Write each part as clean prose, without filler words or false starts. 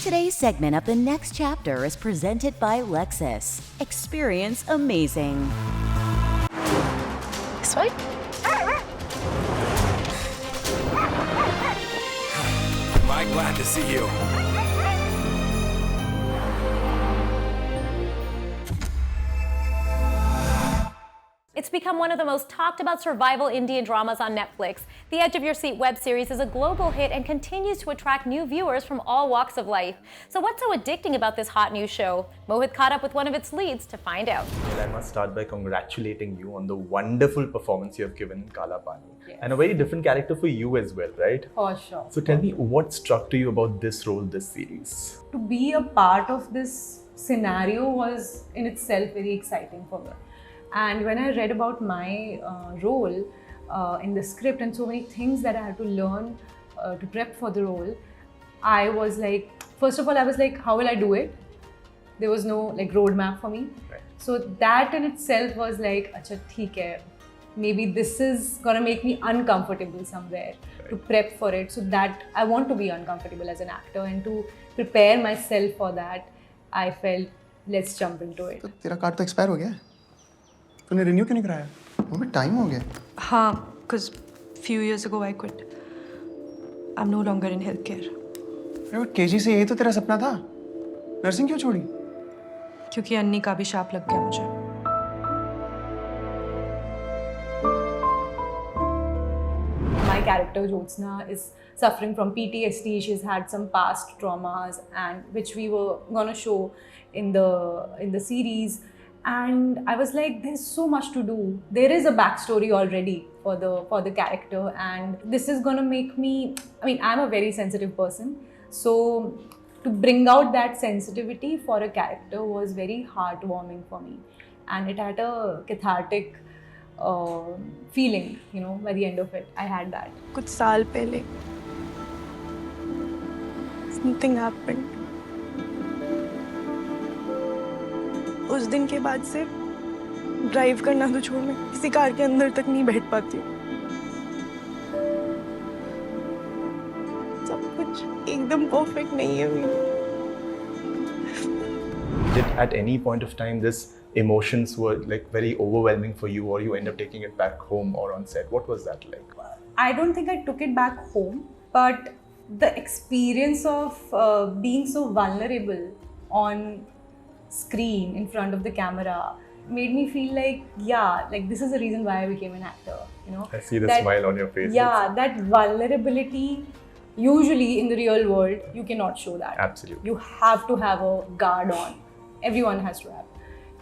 Today's segment of The Next Chapter is presented by Lexus. Experience amazing. This way? Mike, glad to see you. It's become one of the most talked about survival Indian dramas on Netflix. The Edge of Your Seat web series is a global hit and continues to attract new viewers from all walks of life. So what's so addicting about this hot new show? Mohit caught up with one of its leads to find out. Well, I must start by congratulating you on the wonderful performance you have given in Kala Pani. Yes. And a very different character for you as well, right? For sure. So tell me, what struck to you about this role, this series? To be a part of this scenario was in itself very exciting for me. And when I read about my role in the script and so many things that I had to learn to prep for the role, I was like, first of all, I was like, how will I do it? There was no like roadmap for me. Right. So that in itself was like, acha, theek hai. Maybe this is gonna make me uncomfortable somewhere to prep for it. So that I want to be uncomfortable as an actor, and to prepare myself for that, I felt let's jump into it. तो तेरा card तो expire हो गया है। तूने renew क्यों नहीं कराया? वो भी टाइम हो गया। हाँ, because few years ago I quit. I'm no longer in healthcare. अरे केजी से यही तो तेरा सपना था। नर्सिंग क्यों छोड़ी? क्योंकि अन्नी का भी शाप लग गया मुझे। My character Jyotsna is suffering from PTSD. She's had some past traumas, and which we were gonna show in the series. And I was like, there's so much to do. There is a backstory already for the character, and this is gonna make me. I mean, I'm a very sensitive person, so to bring out that sensitivity for a character was very heartwarming for me, and it had a cathartic feeling. You know, by the end of it, I had that. कुछ साल पहले something happened. उस दिन के बाद से drive करना तो छोड़, मैं किसी कार के अंदर तक नहीं बैठ पाती हूँ। सब कुछ एकदम परफेक्ट नहीं है मेरी। Did at any point of time this emotions were like very overwhelming for you, or you end up taking it back home or on set? What was that like? I don't think I took it back home, but the experience of being so vulnerable on screen in front of the camera made me feel like, yeah, like this is the reason why I became an actor, you know. I see the smile on your face. Yeah, that vulnerability, usually in the real world, you cannot show that. Absolutely. You have to have a guard on. Everyone has to have.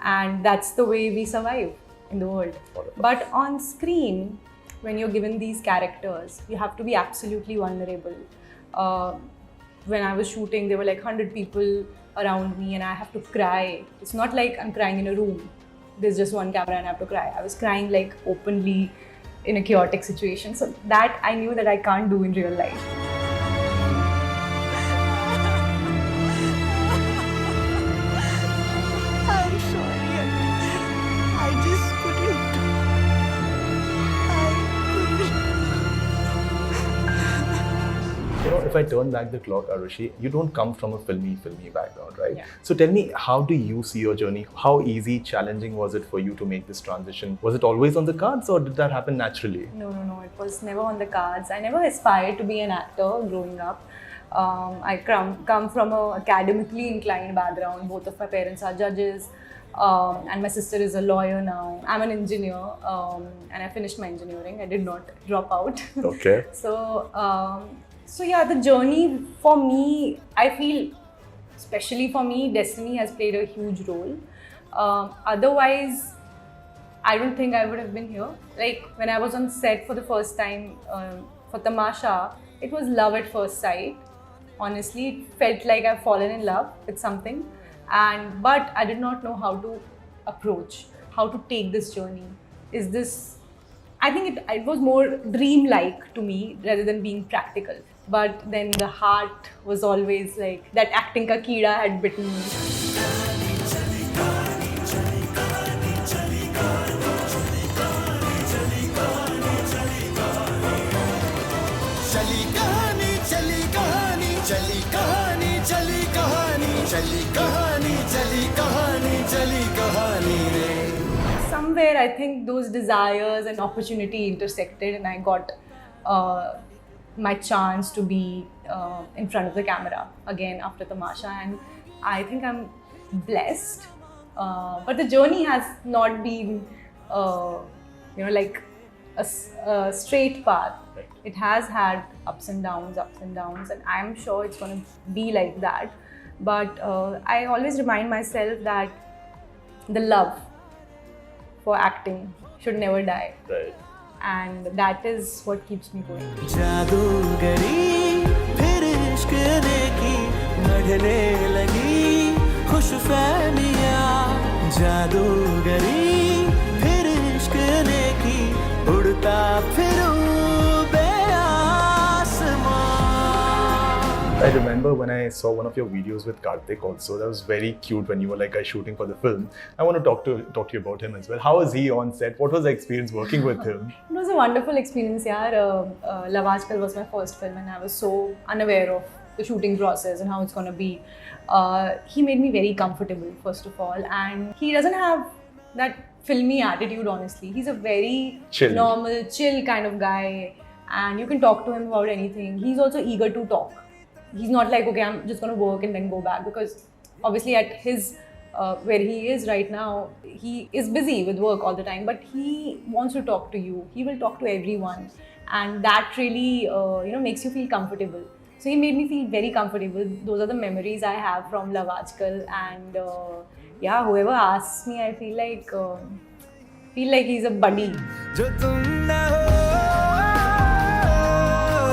And that's the way we survive in the world. But on screen, when you're given these characters, you have to be absolutely vulnerable. When I was shooting, there were like 100 people around me and I have to cry. It's not like I'm crying in a room. There's just one camera and I have to cry. I was crying like openly in a chaotic situation. So that I knew that I can't do in real life. I'm sorry. I just couldn't. You know, if I turn back the clock, Arushi, you don't come from a filmy background, right? Yeah. So tell me, how do you see your journey? How easy, challenging was it for you to make this transition? Was it always on the cards, or did that happen naturally? No. It was never on the cards. I never aspired to be an actor growing up. I come from an academically inclined background. Both of my parents are judges, and my sister is a lawyer now. I'm an engineer, and I finished my engineering. I did not drop out. Okay. So yeah, the journey for me, I feel, especially for me, destiny has played a huge role. Otherwise, I don't think I would have been here. Like when I was on set for the first time for Tamasha, it was love at first sight. Honestly, it felt like I've fallen in love with something, but I did not know how to approach, how to take this journey. I think it was more dream-like to me rather than being practical. But then the heart was always like, that acting ka keeda had bitten me. चली कहानी चली चली कहानी चली कहानी चली कहानी रे. Somewhere I think those desires and opportunity intersected, and I got my chance to be in front of the camera again after Tamasha, and I think I'm blessed. But the journey has not been, like a straight path. It has had ups and downs, and I'm sure it's going to be like that. But I always remind myself that the love for acting should never die. Right. And that is what keeps me going. जादूगरी फिर इश्क ने की बढ़ने लगी खुशफहमियाँ जादूगरी फिर इश्क ने की उड़ता फिरूं बेआसमां. I remember when I saw one of your videos with Karthik also. That was very cute when you were like shooting for the film. I want to talk to you about him as well. How was he on set? What was the experience working with him? It was a wonderful experience, yaar. Love Aajkal was my first film, and I was so unaware of the shooting process and how it's going to be. He made me very comfortable, first of all, and he doesn't have that filmy attitude, honestly. He's a very Chill. normal, chill kind of guy, and you can talk to him about anything. He's also eager to talk. He's not like, okay, I'm just going to work and then go back, because obviously at his where he is right now, he is busy with work all the time, but he wants to talk to you. He will talk to everyone, and that really makes you feel comfortable. So he made me feel very comfortable. Those are the memories I have from Love Aajkal, and whoever asks me, I feel like he's a buddy. जो तुम न हो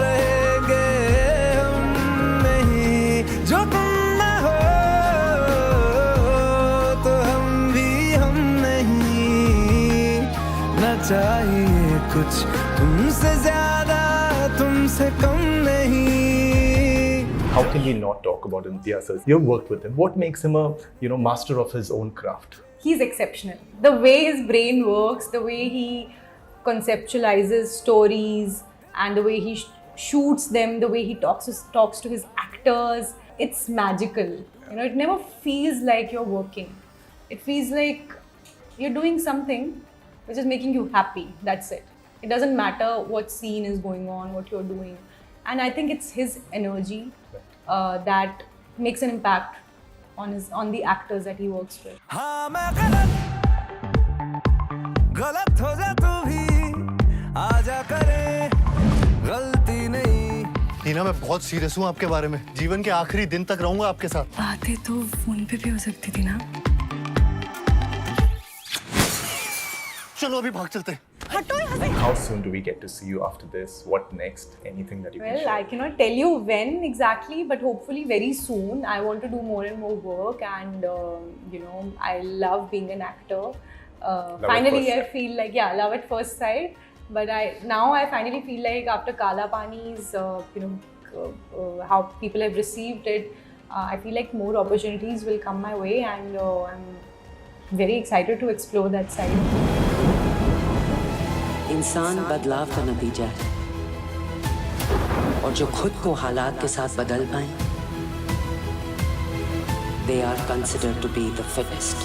रहेंगे हम नहीं जो तुम न हो तो हम भी हम नहीं न चाहिए कुछ तुमसे ज्यादा तुमसे कम नहीं. How can we not talk about Imtiaz sir? You've worked with him. What makes him a master of his own craft? He's exceptional. The way his brain works, the way he conceptualizes stories, and the way he shoots them, the way he talks to his actors, it's magical. It never feels like you're working. It feels like you're doing something which is making you happy. That's it. It doesn't matter what scene is going on, what you're doing. And I think it's his energy that makes an impact on the actors that he works with. हाँ मैं गलत हो जा तू भी आजा करे गलती नहीं. टीना, मैं बहुत सीरियस हूँ आपके बारे में. जीवन के आखिरी दिन तक रहूंगा आपके साथ. बातें तो फोन पे भी हो सकती थी ना. चलो अभी भाग चलते हैं. How soon do we get to see you after this? What next? Anything that you can Well, share? I cannot tell you when exactly, but hopefully very soon. I want to do more and more work, and I love being an actor. Finally, I feel like love at first sight. But now I finally feel like after Kala Pani's, how people have received it, I feel like more opportunities will come my way, and I'm very excited to explore that side. इंसान बदलाव का नतीजा है और जो खुद को हालात के साथ बदल पाए, they are considered to be the fittest.